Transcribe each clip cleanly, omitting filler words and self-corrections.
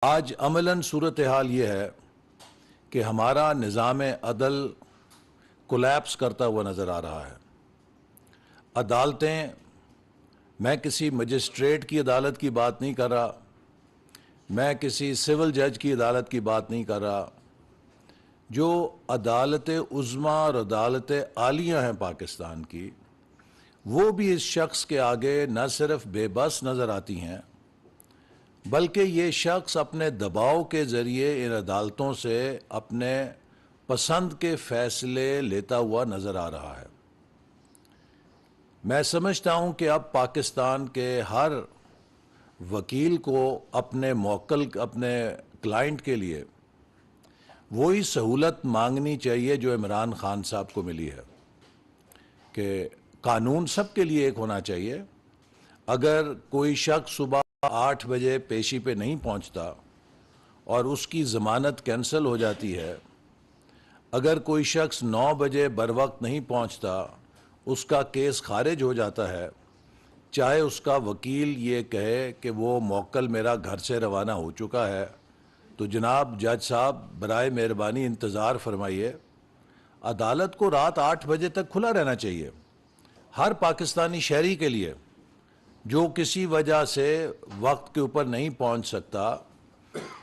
आज अमलन सूरत हाल ये है कि हमारा निज़ाम अदल कोलैप्स करता हुआ नज़र आ रहा है। अदालतें, मैं किसी मजिस्ट्रेट की अदालत की बात नहीं कर रहा, मैं किसी सिविल जज की अदालत की बात नहीं कर रहा, जो अदालत उज़्मा और अदालत आलिया हैं पाकिस्तान की, वो भी इस शख्स के आगे न सिर्फ बेबस नज़र आती हैं, बल्कि ये शख्स अपने दबाव के ज़रिए इन अदालतों से अपने पसंद के फ़ैसले लेता हुआ नज़र आ रहा है। मैं समझता हूँ कि अब पाकिस्तान के हर वकील को अपने मौक्कल, अपने क्लाइंट के लिए वही सहूलत मांगनी चाहिए जो इमरान खान साहब को मिली है कि कानून सबके लिए एक होना चाहिए। अगर कोई शख्स सुबह 8 बजे पेशी पे नहीं पहुंचता और उसकी ज़मानत कैंसिल हो जाती है, अगर कोई शख्स 9 बजे बर वक्त नहीं पहुंचता, उसका केस खारिज हो जाता है, चाहे उसका वकील ये कहे कि वो मौक्कल मेरा घर से रवाना हो चुका है, तो जनाब जज साहब बराए मेहरबानी इंतज़ार फरमाइए। अदालत को रात 8 बजे तक खुला रहना चाहिए हर पाकिस्तानी शहरी के लिए जो किसी वजह से वक्त के ऊपर नहीं पहुंच सकता।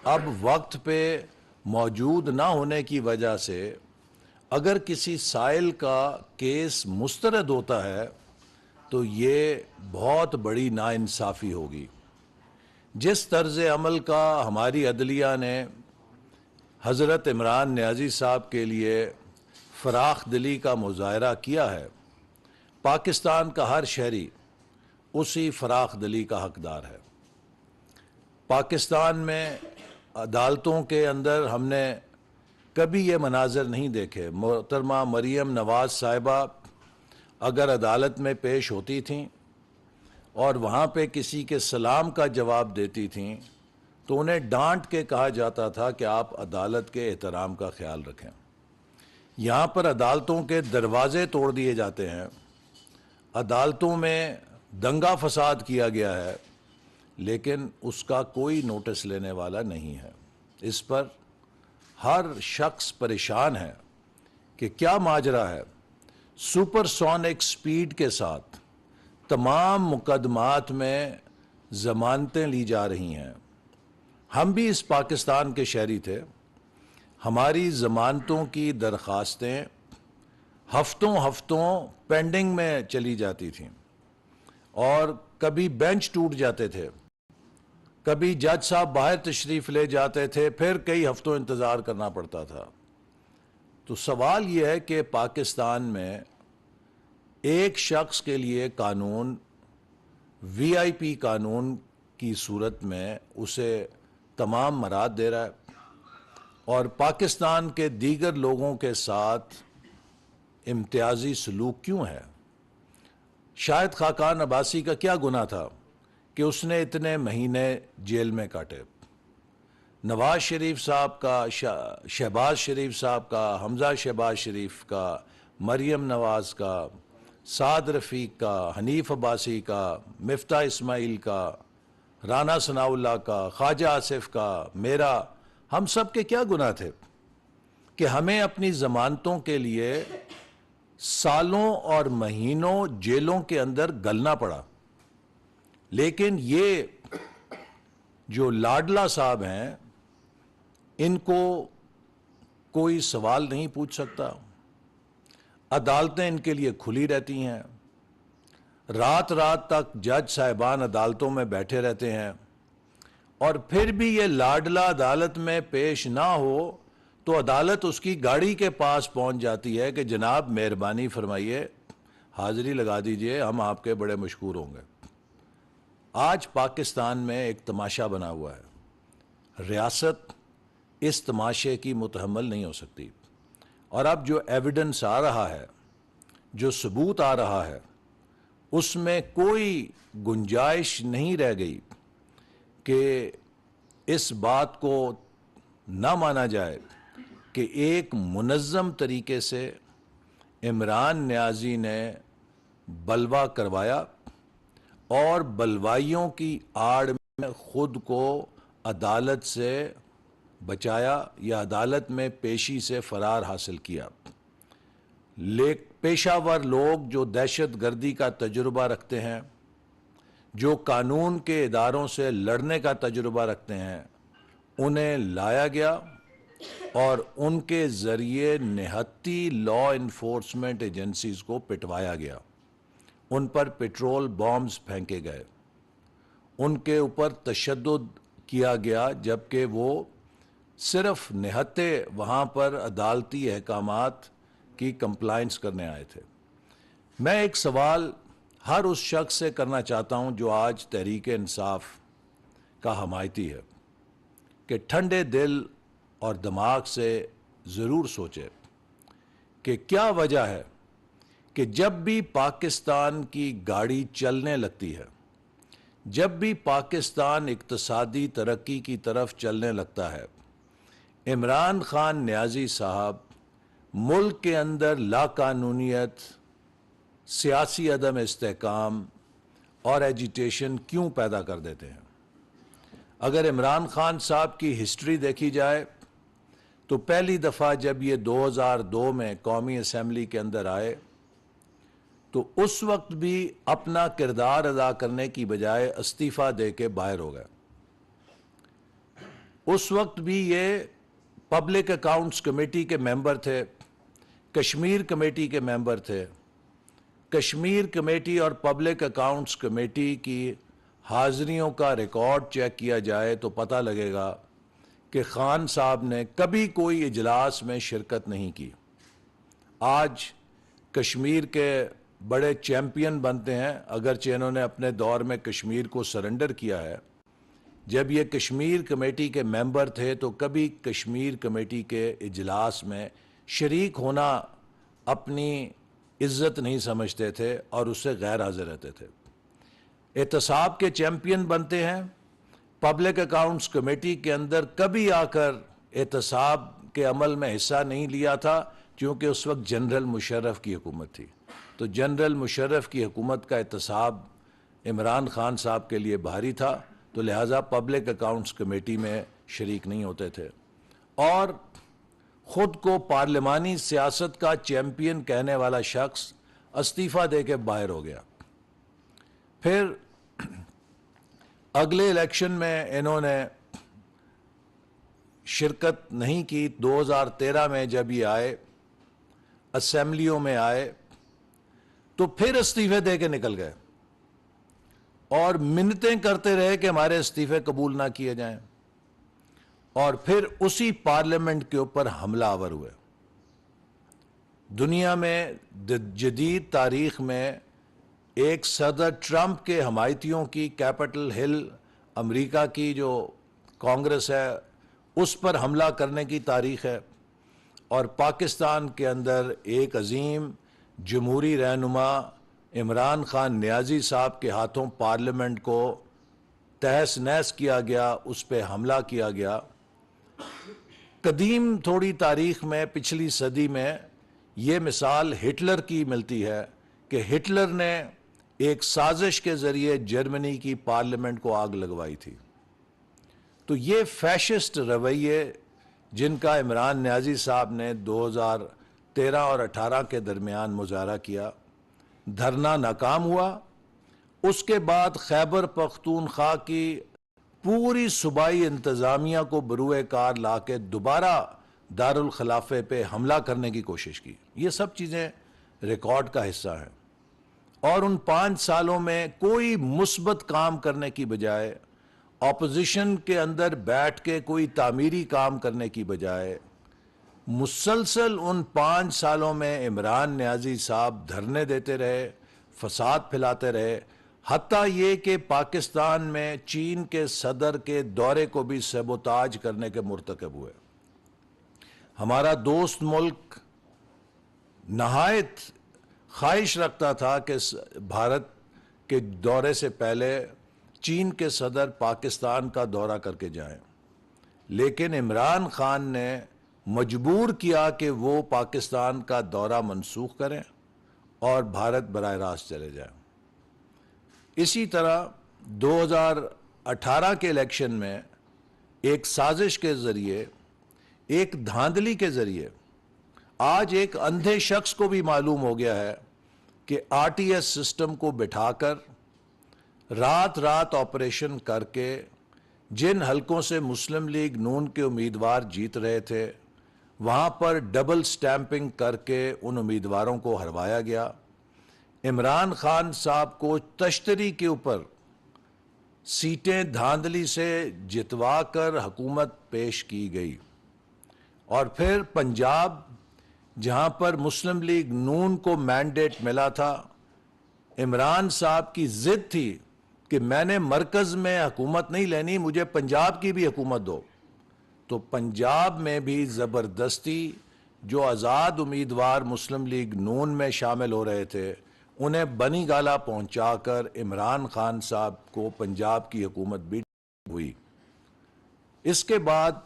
अब वक्त पे मौजूद ना होने की वजह से अगर किसी साइल का केस मुस्तरद होता है तो ये बहुत बड़ी नाइंसाफ़ी होगी। जिस तर्ज अमल का हमारी अदलिया ने हज़रत इमरान नियाज़ी साहब के लिए फ़राख दिली का मुज़ाहरा किया है, पाकिस्तान का हर शहरी उसी फ़राख दिली का हकदार है। पाकिस्तान में अदालतों के अंदर हमने कभी ये मनाज़र नहीं देखे। मोहतरमा मरियम नवाज़ साहिबा अगर अदालत में पेश होती थीं और वहाँ पे किसी के सलाम का जवाब देती थीं तो उन्हें डांट के कहा जाता था कि आप अदालत के एहतराम का ख्याल रखें। यहाँ पर अदालतों के दरवाजे तोड़ दिए जाते हैं, अदालतों में दंगा फसाद किया गया है, लेकिन उसका कोई नोटिस लेने वाला नहीं है। इस पर हर शख्स परेशान है कि क्या माजरा है। सुपरसोनिक स्पीड के साथ तमाम मुकदमात में ज़मानतें ली जा रही हैं। हम भी इस पाकिस्तान के शहरी थे, हमारी ज़मानतों की दरख्वास्तें हफ्तों हफ्तों पेंडिंग में चली जाती थीं और कभी बेंच टूट जाते थे, कभी जज साहब बाहर तशरीफ़ ले जाते थे, फिर कई हफ्तों इंतज़ार करना पड़ता था। तो सवाल यह है कि पाकिस्तान में एक शख्स के लिए कानून वीआईपी कानून की सूरत में उसे तमाम मराद दे रहा है और पाकिस्तान के दीगर लोगों के साथ इम्तियाजी सलूक क्यों है। शाहिद खाकान अब्बासी का क्या गुनाह था कि उसने इतने महीने जेल में काटे। नवाज शरीफ साहब का, शहबाज शरीफ साहब का, हमजा शहबाज शरीफ का, मरियम नवाज का, साद रफ़ीक का, हनीफ अब्बासी का, मिफ्ता इस्माइल का, राना सनाउल्लाह का, ख्वाजा आसिफ का, मेरा, हम सब के क्या गुनाह थे कि हमें अपनी ज़मानतों के लिए सालों और महीनों जेलों के अंदर गलना पड़ा। लेकिन ये जो लाडला साहब हैं, इनको कोई सवाल नहीं पूछ सकता, अदालतें इनके लिए खुली रहती हैं, रात रात तक जज साहिबान अदालतों में बैठे रहते हैं और फिर भी ये लाडला अदालत में पेश ना हो तो अदालत उसकी गाड़ी के पास पहुंच जाती है कि जनाब मेहरबानी फरमाइए, हाज़िरी लगा दीजिए, हम आपके बड़े मशकूर होंगे। आज पाकिस्तान में एक तमाशा बना हुआ है, रियासत इस तमाशे की मुतहम्मल नहीं हो सकती और अब जो एविडेंस आ रहा है, जो सबूत आ रहा है, उसमें कोई गुंजाइश नहीं रह गई कि इस बात को ना माना जाए कि एक मुनज़्ज़म तरीके से इमरान नियाज़ी ने बलवा करवाया और बलवाइयों की आड़ में खुद को अदालत से बचाया या अदालत में पेशी से फरार हासिल किया। पेशावर लोग जो दहशत गर्दी का तजुर्बा रखते हैं, जो कानून के इदारों से लड़ने का तजुर्बा रखते हैं, उन्हें लाया गया और उनके ज़रिए निहत्ती लॉ इन्फोर्समेंट एजेंसीज को पिटवाया गया। उन पर पेट्रोल बॉम्ब्स फेंके गए, उनके ऊपर तशद्दुद किया गया, जबकि वो सिर्फ निहत्ते वहाँ पर अदालती अहकामात की कंप्लाइंस करने आए थे। मैं एक सवाल हर उस शख्स से करना चाहता हूँ जो आज तहरीक इंसाफ का हमायती है कि ठंडे दिल और दिमाग से ज़रूर सोचे कि क्या वजह है कि जब भी पाकिस्तान की गाड़ी चलने लगती है, जब भी पाकिस्तान इक्तसादी तरक्की की तरफ चलने लगता है, इमरान खान नियाज़ी साहब मुल्क के अंदर लाकानूनियत, सियासी अदम इस्तेहकाम और एजिटेशन क्यों पैदा कर देते हैं? अगर इमरान खान साहब की हिस्ट्री देखी जाए तो पहली दफ़ा जब ये 2002 में कौमी असम्बली के अंदर आए तो उस वक्त भी अपना किरदार अदा करने की बजाय इस्तीफ़ा दे के बाहर हो गए। उस वक्त भी ये पब्लिक अकाउंट्स कमेटी के मेंबर थे, कश्मीर कमेटी के मेंबर थे। कश्मीर कमेटी और पब्लिक अकाउंट्स कमेटी की हाज़िरियों का रिकॉर्ड चेक किया जाए तो पता लगेगा कि खान साहब ने कभी कोई इजलास में शिरकत नहीं की। आज कश्मीर के बड़े चैम्पियन बनते हैं, अगरचे इन्होंने अपने दौर में कश्मीर को सरेंडर किया है। जब ये कश्मीर कमेटी के मेंबर थे तो कभी कश्मीर कमेटी के इजलास में शरीक होना अपनी इज्जत नहीं समझते थे और उससे गैर हाजिर रहते थे। एहतसाब के चैम्पियन बनते हैं, पब्लिक अकाउंट्स कमेटी के अंदर कभी आकर एहतसाब के अमल में हिस्सा नहीं लिया था, क्योंकि उस वक्त जनरल मुशर्रफ की हुकूमत थी। तो जनरल मुशर्रफ की हुकूमत का एहतसाब इमरान खान साहब के लिए भारी था, तो लिहाजा पब्लिक अकाउंट्स कमेटी में शरीक नहीं होते थे और ख़ुद को पार्लिमानी सियासत का चैम्पियन कहने वाला शख्स इस्तीफ़ा दे के बाहर हो गया। फिर अगले इलेक्शन में इन्होंने शिरकत नहीं की। 2013 में जब ये आए, असेंबलियों में आए, तो फिर इस्तीफे दे के निकल गए और मिन्नतें करते रहे कि हमारे इस्तीफे कबूल ना किए जाएं, और फिर उसी पार्लियामेंट के ऊपर हमलावर हुए। दुनिया में जदीद तारीख में एक सदर ट्रंप के हमायतियों की कैपिटल हिल अमेरिका की जो कांग्रेस है उस पर हमला करने की तारीख है, और पाकिस्तान के अंदर एक अजीम जमहूरी रहनुमा इमरान खान नियाज़ी साहब के हाथों पार्लियामेंट को तहस नहस किया गया, उस पर हमला किया गया। कदीम थोड़ी तारीख में पिछली सदी में ये मिसाल हिटलर की मिलती है कि हिटलर ने एक साजिश के ज़रिए जर्मनी की पार्लियामेंट को आग लगवाई थी। तो ये फैशिस्ट रवैये जिनका इमरान नियाज़ी साहब ने 2013 और 18 के दरमियान मुजाहरा किया, धरना नाकाम हुआ। उसके बाद खैबर पख्तूनख्वा की पूरी सूबाई इंतज़ामिया को बरूए कार ला के दोबारा दारुल खिलाफे पे हमला करने की कोशिश की। ये सब चीज़ें रिकॉर्ड का हिस्सा हैं। और उन 5 सालों में कोई मुस्बत काम करने की बजाय, ऑपोजिशन के अंदर बैठ के कोई तामीरी काम करने की बजाय, मुसलसल उन 5 सालों में इमरान नियाज़ी साहब धरने देते रहे, फसाद फैलाते रहे, हत्ता ये कि पाकिस्तान में चीन के सदर के दौरे को भी सबोताज करने के मुर्तकब हुए। हमारा दोस्त मुल्क नहायत ख्वाहिश रखता था कि भारत के दौरे से पहले चीन के सदर पाकिस्तान का दौरा करके जाएं, लेकिन इमरान खान ने मजबूर किया कि वो पाकिस्तान का दौरा मनसूख करें और भारत बराह रास्त चले जाएं। इसी तरह 2018 के इलेक्शन में एक साजिश के जरिए, एक धांधली के जरिए आज एक अंधे शख्स को भी मालूम हो गया है कि आरटीएस सिस्टम को बिठाकर रात रात ऑपरेशन करके जिन हलकों से मुस्लिम लीग नून के उम्मीदवार जीत रहे थे वहां पर डबल स्टैंपिंग करके उन उम्मीदवारों को हरवाया गया। इमरान खान साहब को तश्तरी के ऊपर सीटें धांधली से जितवा कर हुकूमत पेश की गई और फिर पंजाब, जहां पर मुस्लिम लीग नून को मैंडेट मिला था, इमरान साहब की जिद थी कि मैंने मरकज में हुकूमत नहीं लेनी, मुझे पंजाब की भी हुकूमत दो। तो पंजाब में भी ज़बरदस्ती जो आज़ाद उम्मीदवार मुस्लिम लीग नून में शामिल हो रहे थे उन्हें बनी गाला पहुंचाकर इमरान खान साहब को पंजाब की हुकूमत भी हुई। इसके बाद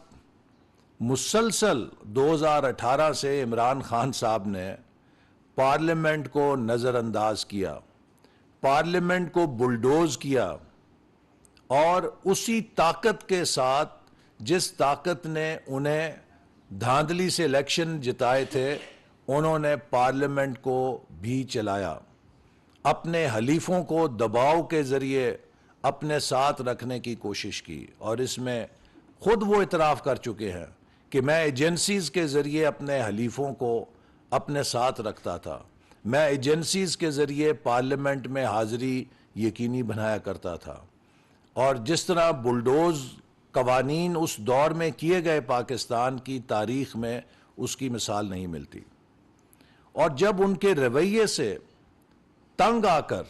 मुसलसल 2018 से इमरान खान साहब ने पार्लियामेंट को नज़रअंदाज किया, पार्लियामेंट को बुलडोज किया और उसी ताकत के साथ जिस ताकत ने उन्हें धांधली से इलेक्शन जिताए थे, उन्होंने पार्लियामेंट को भी चलाया, अपने हलीफों को दबाव के जरिए अपने साथ रखने की कोशिश की। और इसमें खुद वो इतराफ़ कर चुके हैं कि मैं एजेंसीज के जरिए अपने हलीफों को अपने साथ रखता था, मैं एजेंसीज के जरिए पार्लियामेंट में हाजिरी यकीनी बनाया करता था। और जिस तरह बुलडोज कवानीन उस दौर में किए गए पाकिस्तान की तारीख में उसकी मिसाल नहीं मिलती। और जब उनके रवैये से तंग आकर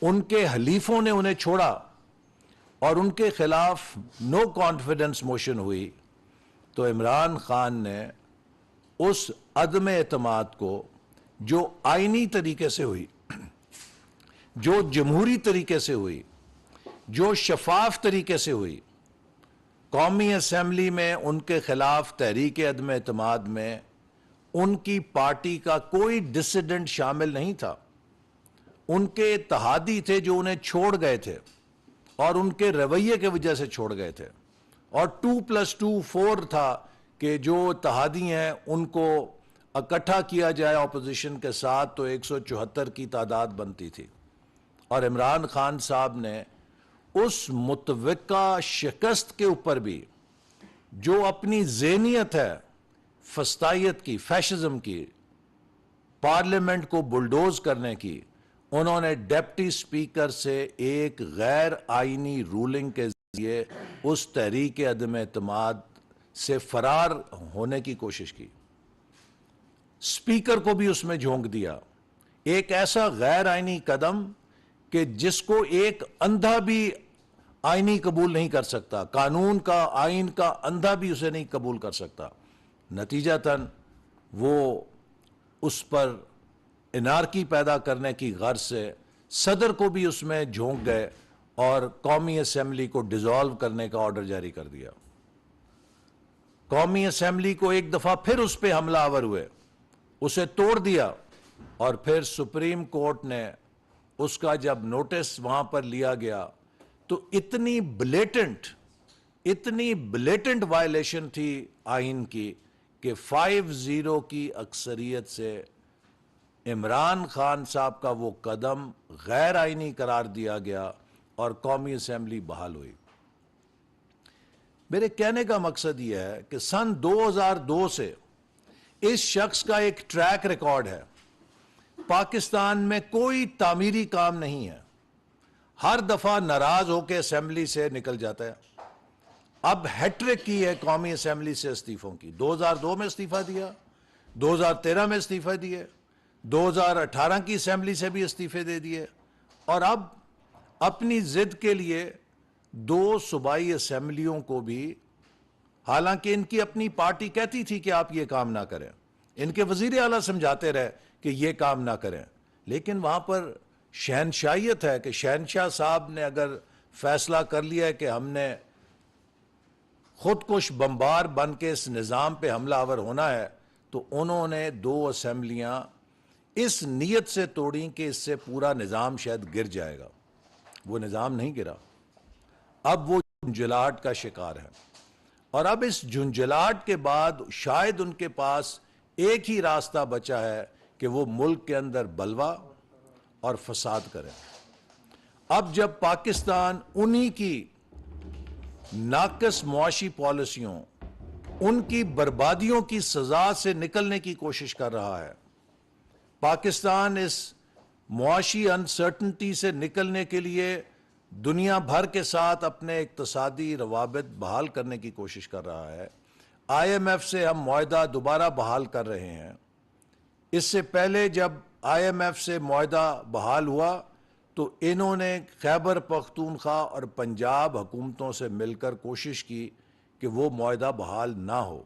उनके हलीफों ने उन्हें छोड़ा और उनके खिलाफ नो कॉन्फिडेंस मोशन हुई, तो इमरान खान ने उस अदम एतमाद को जो आईनी तरीके से हुई, जो जमहूरी तरीके से हुई, जो शफाफ तरीके से हुई, कौमी असम्बली में उनके खिलाफ तहरीक अदम एतमाद में उनकी पार्टी का कोई डिसिडेंट शामिल नहीं था, उनके इत्तेहादी थे जो उन्हें छोड़ गए थे और उनके रवैये की वजह से छोड़ गए थे। और 2+2 4 था कि जो इत्तेहादी हैं उनको इकट्ठा किया जाए अपोजिशन के साथ, तो 174 की तादाद बनती थी। और इमरान खान साहब ने उस मुतवक्का शिकस्त के ऊपर भी जो अपनी ज़हनियत है फस्तायत की, फैशिज्म की, पार्लियामेंट को बुलडोज करने की, उन्होंने डिप्टी स्पीकर से एक गैर आईनी रूलिंग के जरिए उस तहरीक अदम एतमाद से फरार होने की कोशिश की। स्पीकर को भी उसमें झोंक दिया, एक ऐसा गैर आईनी कदम कि जिसको एक अंधा भी आईनी कबूल नहीं कर सकता, कानून का, आइन का अंधा भी उसे नहीं कबूल कर सकता। नतीजतन वो उस पर इनारकी पैदा करने की गर्ज से सदर को भी उसमें झोंक गए और कौमी असम्बली को डिसॉल्व करने का ऑर्डर जारी कर दिया। कौमी असम्बली को एक दफा फिर उस पर हमलावर हुए, उसे तोड़ दिया और फिर सुप्रीम कोर्ट ने उसका जब नोटिस वहां पर लिया गया तो इतनी ब्लेटेंट वायलेशन थी आइन की कि 5-0 की अक्सरियत से इमरान खान साहब का वो कदम गैर आइनी करार दिया गया और कौमी असम्बली बहाल हुई। मेरे कहने का मकसद यह है कि सन 2002 से इस शख्स का एक ट्रैक रिकॉर्ड है, पाकिस्तान में कोई तामीरी काम नहीं है, हर दफा नाराज होकर असम्बली से निकल जाता है। अब हैट्रिक की है कौमी असम्बली से इस्तीफों की, 2002 में इस्तीफा दिया, 2013 में इस्तीफा दिए, 2018 की असम्बली से भी इस्तीफे दे दिए और अब अपनी जिद के लिए 2 सूबाई असम्बलियों को भी, हालांकि इनकी अपनी पार्टी कहती थी कि आप ये काम ना करें, इनके वजीर आला समझाते रहे कि ये काम ना करें, लेकिन वहां पर शहनशाहियत है कि शहनशाह साहब ने अगर फैसला कर लिया है कि हमने खुदकुश बम्बार बन के इस निज़ाम पे हमलावर होना है, तो उन्होंने 2 असम्बलियां इस नीयत से तोड़ी कि इससे पूरा निज़ाम शायद गिर जाएगा। वो निज़ाम नहीं गिरा, अब वो जुलाहट का शिकार है। और अब इस झुंझलाहट के बाद शायद उनके पास एक ही रास्ता बचा है कि वो मुल्क के अंदर बलवा और फसाद करें। अब जब पाकिस्तान उन्हीं की नाकस मुआशी पॉलिसियों, उनकी बर्बादियों की सजा से निकलने की कोशिश कर रहा है, पाकिस्तान इस मुआशी अनसर्टनिटी से निकलने के लिए दुनिया भर के साथ अपने इक्तसादी रवाबित बहाल करने की कोशिश कर रहा है। IMF से हम मुआहदा दोबारा बहाल कर रहे हैं। इससे पहले जब IMF से मुआहदा बहाल हुआ तो इन्होंने खैबर पख्तूनख्वा और पंजाब हुकूमतों से मिलकर कोशिश की कि वो मुआहदा बहाल ना हो।